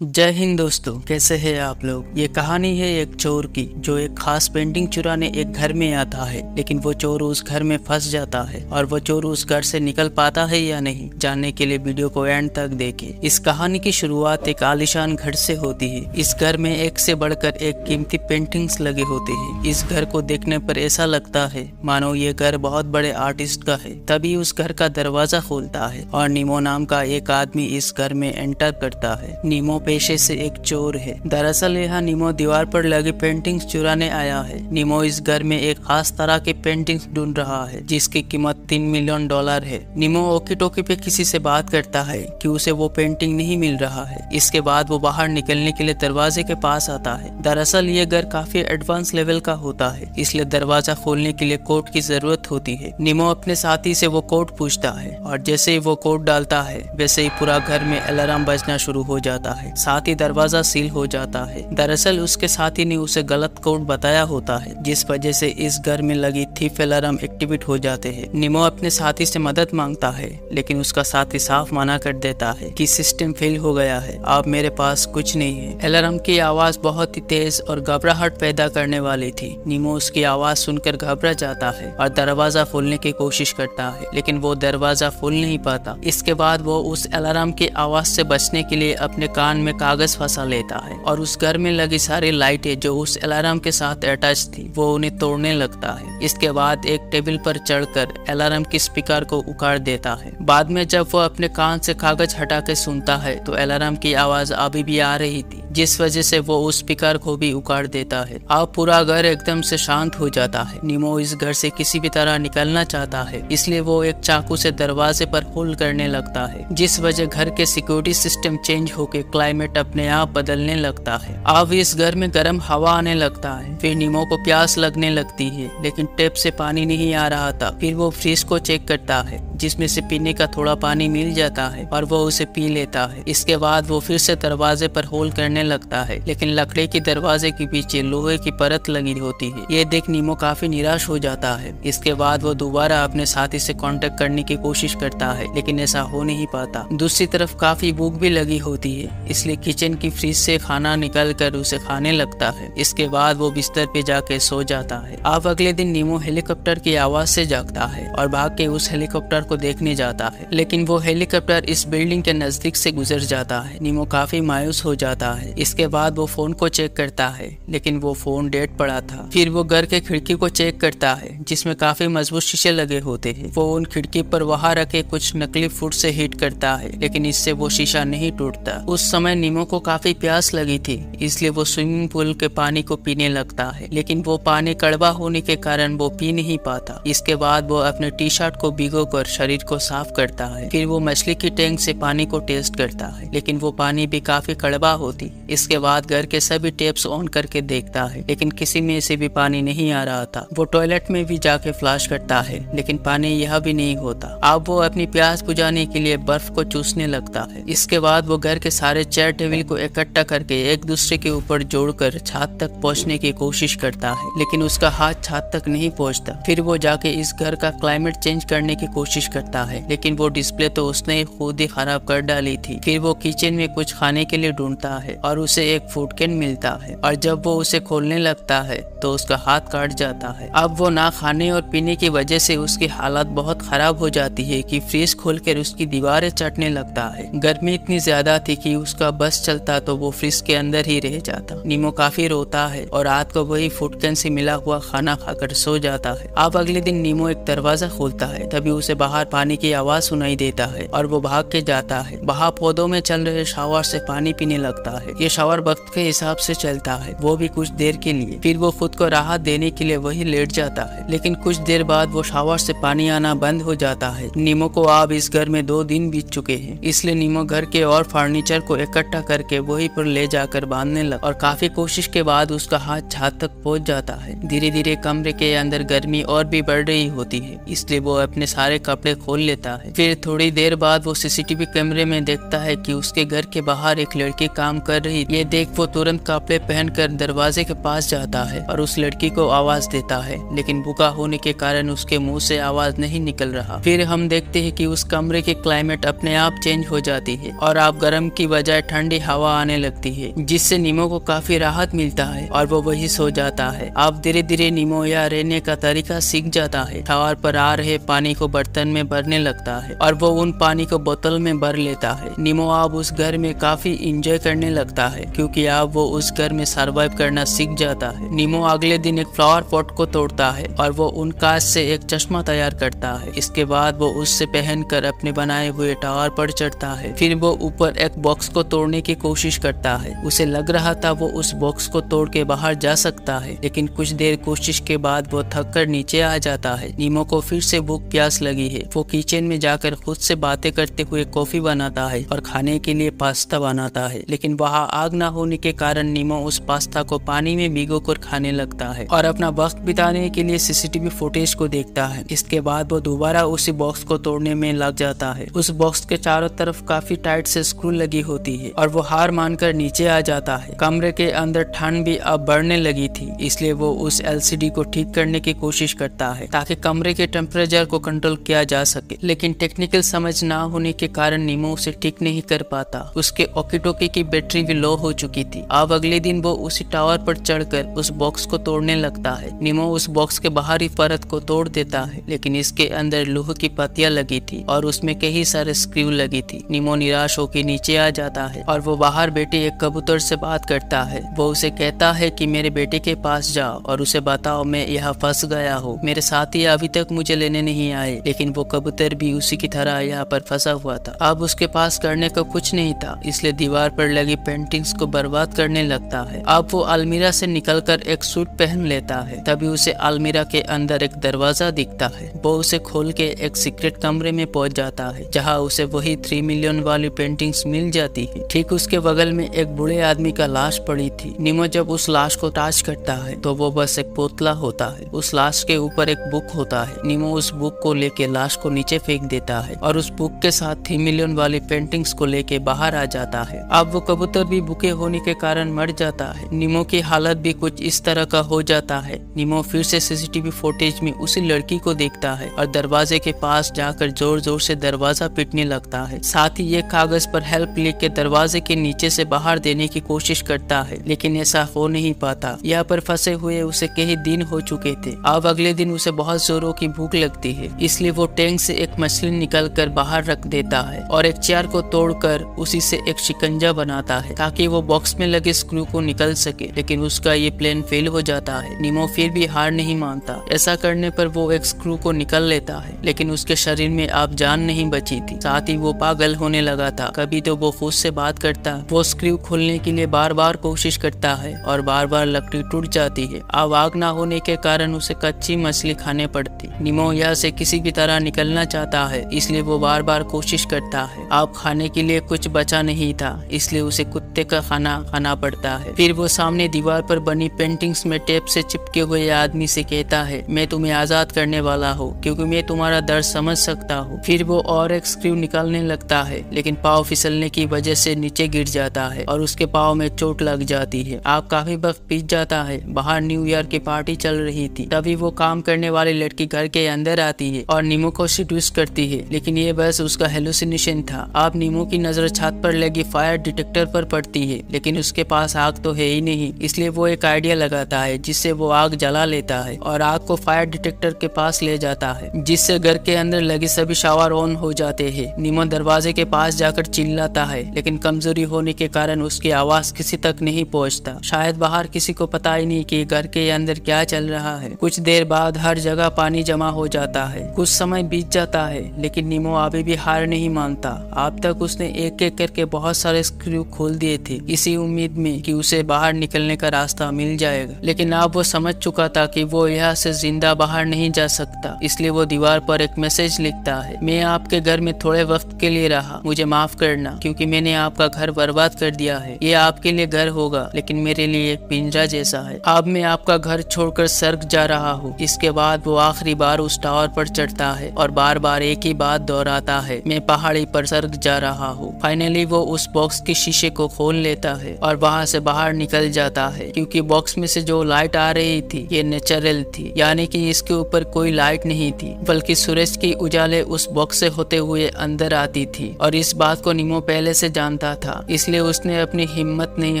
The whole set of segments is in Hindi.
जय हिंद दोस्तों, कैसे हैं आप लोग। ये कहानी है एक चोर की जो एक खास पेंटिंग चुराने एक घर में आता है, लेकिन वो चोर उस घर में फंस जाता है और वो चोर उस घर से निकल पाता है या नहीं, जानने के लिए वीडियो को एंड तक देखें। इस कहानी की शुरुआत एक आलीशान घर से होती है। इस घर में एक से बढ़कर एक कीमती पेंटिंग्स लगे होते हैं। इस घर को देखने पर ऐसा लगता है मानो ये घर बहुत बड़े आर्टिस्ट का है। तभी उस घर का दरवाजा खोलता है और नीमो नाम का एक आदमी इस घर में एंटर करता है। नीमो पेशे से एक चोर है। दरअसल यहाँ नीमो दीवार पर लगी पेंटिंग्स चुराने आया है। नीमो इस घर में एक खास तरह की पेंटिंग्स ढूंढ रहा है जिसकी कीमत $3 मिलियन है। नीमो ओकी टोकी पे किसी से बात करता है कि उसे वो पेंटिंग नहीं मिल रहा है। इसके बाद वो बाहर निकलने के लिए दरवाजे के पास आता है। दरअसल ये घर काफी एडवांस लेवल का होता है, इसलिए दरवाजा खोलने के लिए कोड की जरूरत होती है। नीमो अपने साथी से वो कोड पूछता है और जैसे ही वो कोड डालता है वैसे ही पूरा घर में अलार्म बजना शुरू हो जाता है। साथ ही दरवाजा सील हो जाता है। दरअसल उसके साथी ने उसे गलत कोड बताया होता है, जिस वजह से इस घर में लगी थीफ अलार्म एक्टिवेट हो जाते हैं। नीमो अपने साथी से मदद मांगता है, लेकिन उसका साथी साफ मना कर देता है कि सिस्टम फेल हो गया है, अब मेरे पास कुछ नहीं है। अलार्म की आवाज बहुत ही तेज और घबराहट पैदा करने वाली थी। नीमो उसकी आवाज सुनकर घबरा जाता है और दरवाजा खोलने की कोशिश करता है, लेकिन वो दरवाजा खोल नहीं पाता। इसके बाद वो उस अलार्म की आवाज से बचने के लिए अपने कान में कागज फंसा लेता है और उस घर में लगी सारी लाइटें जो उस अलार्म के साथ अटैच थी वो उन्हें तोड़ने लगता है। इसके बाद एक टेबल पर चढ़कर अलार्म की स्पीकर को उखाड़ देता है। बाद में जब वो अपने कान से कागज हटा के सुनता है तो अलार्म की आवाज अभी भी आ रही थी, जिस वजह से वो उस स्पीकर को भी उखाड़ देता है। अब पूरा घर एकदम से शांत हो जाता है। नीमो इस घर से किसी भी तरह निकलना चाहता है, इसलिए वो एक चाकू से दरवाजे पर होल करने लगता है, जिस वजह घर के सिक्योरिटी सिस्टम चेंज होकर क्लाइमेट अपने आप बदलने लगता है। अब इस घर में गर्म हवा आने लगता है। फिर नीमो को प्यास लगने लगती है, लेकिन टैप से पानी नहीं आ रहा था। फिर वो फ्रिज को चेक करता है, जिसमें से पीने का थोड़ा पानी मिल जाता है और वो उसे पी लेता है। इसके बाद वो फिर से दरवाजे पर होल करने लगता है, लेकिन लकड़ी के दरवाजे के पीछे लोहे की परत लगी होती है। ये देख नीमो काफी निराश हो जाता है। इसके बाद वो दोबारा अपने साथी से कांटेक्ट करने की कोशिश करता है, लेकिन ऐसा हो नहीं पाता। दूसरी तरफ काफी भूख भी लगी होती है, इसलिए किचन की फ्रिज से खाना निकाल कर उसे खाने लगता है। इसके बाद वो बिस्तर पे जाके सो जाता है। अब अगले दिन नीमो हेलीकॉप्टर की आवाज से जागता है और भाग के उस हेलीकॉप्टर को देखने जाता है, लेकिन वो हेलीकॉप्टर इस बिल्डिंग के नजदीक से गुजर जाता है। नीमो काफी मायूस हो जाता है। इसके बाद वो फोन को चेक करता है, लेकिन वो फोन डेड पड़ा था। फिर वो घर के खिड़की को चेक करता है, जिसमें काफी मजबूत शीशे लगे होते हैं। वो उन खिड़की पर वहां रखे कुछ नकली फूड से हिट करता है, लेकिन इससे वो शीशा नहीं टूटता। उस समय नीमो को काफी प्यास लगी थी, इसलिए वो स्विमिंग पूल के पानी को पीने लगता है, लेकिन वो पानी कड़वा होने के कारण वो पी नहीं पाता। इसके बाद वो अपने टी शर्ट को भिगोकर शरीर को साफ करता है। फिर वो मछली की टैंक से पानी को टेस्ट करता है, लेकिन वो पानी भी काफी कड़वा होती। इसके बाद घर के सभी टैप्स ऑन करके देखता है, लेकिन किसी में से भी पानी नहीं आ रहा था। वो टॉयलेट में भी जाके फ्लश करता है, लेकिन पानी यह भी नहीं होता। अब वो अपनी प्यास बुझाने के लिए बर्फ को चूसने लगता है। इसके बाद वो घर के सारे चेयर टेबल को इकट्ठा करके एक दूसरे के ऊपर जोड़कर छत तक पहुंचने की कोशिश करता है, लेकिन उसका हाथ छत तक नहीं पहुंचता। फिर वो जाके इस घर का क्लाइमेट चेंज करने की कोशिश करता है, लेकिन वो डिस्प्ले तो उसने खुद ही खराब कर डाली थी। फिर वो किचन में कुछ खाने के लिए ढूंढता है और उसे एक फूड कैन मिलता है, और जब वो उसे खोलने लगता है तो उसका हाथ काट जाता है। अब वो ना खाने और पीने की वजह से उसकी हालत बहुत खराब हो जाती है कि फ्रिज खोलकर उसकी दीवारें चटने लगता है। गर्मी इतनी ज्यादा थी कि उसका बस चलता तो वो फ्रिज के अंदर ही रह जाता। नीमो काफी रोता है और रात को वही फूड कैन से मिला हुआ खाना खाकर सो जाता है। अब अगले दिन नीमो एक दरवाजा खोलता है, तभी उसे बाहर पानी की आवाज सुनाई देता है और वो भाग के जाता है। बाहर पौधों में चल रहे शावर से पानी पीने लगता है। ये शावर वक्त के हिसाब से चलता है, वो भी कुछ देर के लिए। फिर वो खुद को राहत देने के लिए वही लेट जाता है, लेकिन कुछ देर बाद वो शावर से पानी आना बंद हो जाता है। नीमो को अब इस घर में 2 दिन बीत चुके हैं, इसलिए नीमो घर के और फर्नीचर को इकट्ठा करके वहीं पर ले जाकर बांधने लगा और काफी कोशिश के बाद उसका हाथ छत तक पहुंच जाता है। धीरे धीरे कमरे के अंदर गर्मी और भी बढ़ रही होती है, इसलिए वो अपने सारे कपड़े खोल लेता है। फिर थोड़ी देर बाद वो सीसीटीवी कैमरे में देखता है कि उसके घर के बाहर एक लड़की काम कर रही, ये देख वो तुरंत कपड़े पहनकर दरवाजे के पास जाता है और उस लड़की को आवाज देता है, लेकिन भूखा होने के कारण उसके मुंह से आवाज नहीं निकल रहा। फिर हम देखते हैं कि उस कमरे की क्लाइमेट अपने आप चेंज हो जाती है और आप गर्म की बजाय ठंडी हवा आने लगती है, जिससे नीमो को काफी राहत मिलता है और वो वही सो जाता है। आप धीरे धीरे नीमो यहाँ रहने का तरीका सीख जाता है। टावर पर आ रहे पानी को बर्तन में भरने लगता है और वो उन पानी को बोतल में भर लेता है। नीमो अब उस घर में काफी इंजॉय करने लगता है क्योंकि अब वो उस घर में सरवाइव करना सीख जाता है। नीमो अगले दिन एक फ्लावर पॉट को तोड़ता है और वो उन कांच से एक चश्मा तैयार करता है। इसके बाद वो उससे पहनकर अपने बनाए हुए टावर पर चढ़ता है। फिर वो ऊपर एक बॉक्स को तोड़ने की कोशिश करता है। उसे लग रहा था वो उस बॉक्स को तोड़ के बाहर जा सकता है, लेकिन कुछ देर कोशिश के बाद वो थक कर नीचे आ जाता है। नीमो को फिर से भूख प्यास लगी है। वो किचन में जाकर खुद से बातें करते हुए कॉफी बनाता है और खाने के लिए पास्ता बनाता है, लेकिन वहाँ आग न होने के कारण नीमो उस पास्ता को पानी में भिगोकर खाने लगता है और अपना वक्त बिताने के लिए सीसीटीवी फुटेज को देखता है। इसके बाद वो दोबारा उसी बॉक्स को तोड़ने में लग जाता है। उस बॉक्स के चारों तरफ काफी टाइट से स्क्रू लगी होती है और वो हार मानकर नीचे आ जाता है। कमरे के अंदर ठंड भी अब बढ़ने लगी थी, इसलिए वो उस एलसीडी को ठीक करने की कोशिश करता है ताकि कमरे के टेम्परेचर को कंट्रोल किया जा सके, लेकिन टेक्निकल समझ ना होने के कारण नीमो उसे ठीक नहीं कर पाता। उसके वॉकी टॉकी की बैटरी भी लो हो चुकी थी। अब अगले दिन वो उसी टावर पर चढ़कर उस बॉक्स को तोड़ने लगता है। नीमो उस बॉक्स के बाहरी परत को तोड़ देता है, लेकिन इसके अंदर लोहे की पत्तियां लगी थी और उसमें कई सारे स्क्रू लगी थी। नीमो निराश होकर नीचे आ जाता है और वो बाहर बैठे एक कबूतर से बात करता है। वो उसे कहता है कि मेरे बेटे के पास जाओ और उसे बताओ मैं यहाँ फंस गया हूँ, मेरे साथी अभी तक मुझे लेने नहीं आए। लेकिन वो कबूतर भी उसी की तरह यहाँ पर फंसा हुआ था। अब उसके पास करने का कुछ नहीं था, इसलिए दीवार पर लगी पेंटिंग्स को बर्बाद करने लगता है। अब वो अलमीरा से निकलकर एक सूट पहन लेता है। तभी उसे अलमीरा के अंदर एक दरवाजा दिखता है। वो उसे खोल के एक सीक्रेट कमरे में पहुंच जाता है, जहाँ उसे वही 3 मिलियन वाली पेंटिंग्स मिल जाती है। ठीक उसके बगल में एक बूढ़े आदमी का लाश पड़ी थी। नीमो जब उस लाश को टच करता है तो वो बस एक पुतला होता है। उस लाश के ऊपर एक बुक होता है। नीमो उस बुक को लेके लाश को नीचे फेंक देता है और उस बुक के साथ 3 मिलियन वाली पेंटिंग्स को लेके बाहर आ जाता है। अब वो कबूतर भी भूखे होने के कारण मर जाता है। नीमो की हालत भी कुछ इस तरह का हो जाता है। नीमो फिर से सीसीटीवी फुटेज में उसी लड़की को देखता है और दरवाजे के पास जाकर जोर जोर से दरवाजा पीटने लगता है। साथ ही ये कागज पर हेल्प लिख के दरवाजे के नीचे से बाहर देने की कोशिश करता है, लेकिन ऐसा हो नहीं पाता। यहाँ पर फंसे हुए उसे कई दिन हो चुके थे। अब अगले दिन उसे बहुत जोरों की भूख लगती है, इसलिए वो टैंक से एक मछली निकल कर बाहर रख देता है और एक चेयर को तोड़कर उसी से एक शिकंजा बनाता है ताकि वो बॉक्स में लगे स्क्रू को निकल सके, लेकिन उसका ये प्लान फेल हो जाता है। नीमो फिर भी हार नहीं मानता। ऐसा करने पर वो एक स्क्रू को निकल लेता है, लेकिन उसके शरीर में अब जान नहीं बची थी। साथ ही वो पागल होने लगा था। कभी तो वो खुद से बात करता, वो स्क्रू खोलने के लिए बार बार कोशिश करता है और बार बार लकड़ी टूट जाती है। अब आग ना होने के कारण उसे कच्ची मछली खाने पड़ती। नीमो यहाँ से किसी भी तरह निकलना चाहता है, इसलिए वो बार बार कोशिश करता है। अब खाने के लिए कुछ बचा नहीं था, इसलिए उसे कुत्ते का खाना खाना पड़ता है। फिर वो सामने दीवार पर बनी पेंटिंग्स में टेप से चिपके हुए आदमी से कहता है, मैं तुम्हें आजाद करने वाला हूँ क्योंकि मैं तुम्हारा दर्द समझ सकता हूँ। फिर वो और एक स्क्रू निकालने लगता है, लेकिन पाँव फिसलने की वजह से नीचे गिर जाता है और उसके पाँव में चोट लग जाती है। आप काफी वक्त बीत जाता है। बाहर न्यू ईयर की पार्टी चल रही थी। तभी वो काम करने वाली लड़की घर के अंदर आती है और नीमो को सीड्यूस करती है, लेकिन ये बस उसका हेलुसिनेशन था। अब नीमो की नजर छत पर लगी फायर डिटेक्टर पर पड़ती है, लेकिन उसके पास आग तो है ही नहीं, इसलिए वो एक आइडिया लगाता है जिससे वो आग जला लेता है और आग को फायर डिटेक्टर के पास ले जाता है, जिससे घर के अंदर लगे सभी शावर ऑन हो जाते हैं। नीमो दरवाजे के पास जाकर चिल्लाता है, लेकिन कमजोरी होने के कारण उसकी आवाज किसी तक नहीं पहुंचता। शायद बाहर किसी को पता ही नहीं कि घर के अंदर क्या चल रहा है। कुछ देर बाद हर जगह पानी जमा हो जाता है। कुछ समय बीत जाता है, लेकिन नीमो अभी भी हार नहीं मानता। अब तक उसने एक एक करके बहुत सारे स्क्रू खोल दिए थे, इसी उम्मीद में कि उसे बाहर निकलने का रास्ता मिल जाएगा, लेकिन अब वो समझ चुका था कि वो यहाँ से जिंदा बाहर नहीं जा सकता। इसलिए वो दीवार पर एक मैसेज लिखता है, मैं आपके घर में थोड़े वक्त के लिए रहा, मुझे माफ करना क्योंकि मैंने आपका घर बर्बाद कर दिया है। ये आपके लिए घर होगा, लेकिन मेरे लिए एक पिंजरा जैसा है। अब मैं आपका घर छोड़कर स्वर्ग जा रहा हूँ। इसके बाद वो आखिरी बार उस टावर पर चढ़ता है और बार बार एक ही बात दोहराता है, मैं पहाड़ी पर स्वर्ग जा रहा हूँ। फाइनली वो उस बॉक्स के शीशे को खोल लेता है और वहाँ से बाहर निकल जाता है, क्योंकि बॉक्स में से जो लाइट आ रही थी ये नेचुरल थी, यानी कि इसके ऊपर कोई लाइट नहीं थी, बल्कि सूरज की उजाले उस बॉक्स से होते हुए अंदर आती थी। और इस बात को नीमो पहले से जानता था, इसलिए उसने अपनी हिम्मत नहीं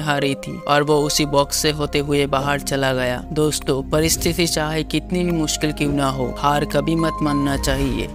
हारी थी और वो उसी बॉक्स से होते हुए बाहर चला गया। दोस्तों, परिस्थिति चाहे कितनी भी मुश्किल क्यों ना हो, हार कभी मत मानना चाहिए।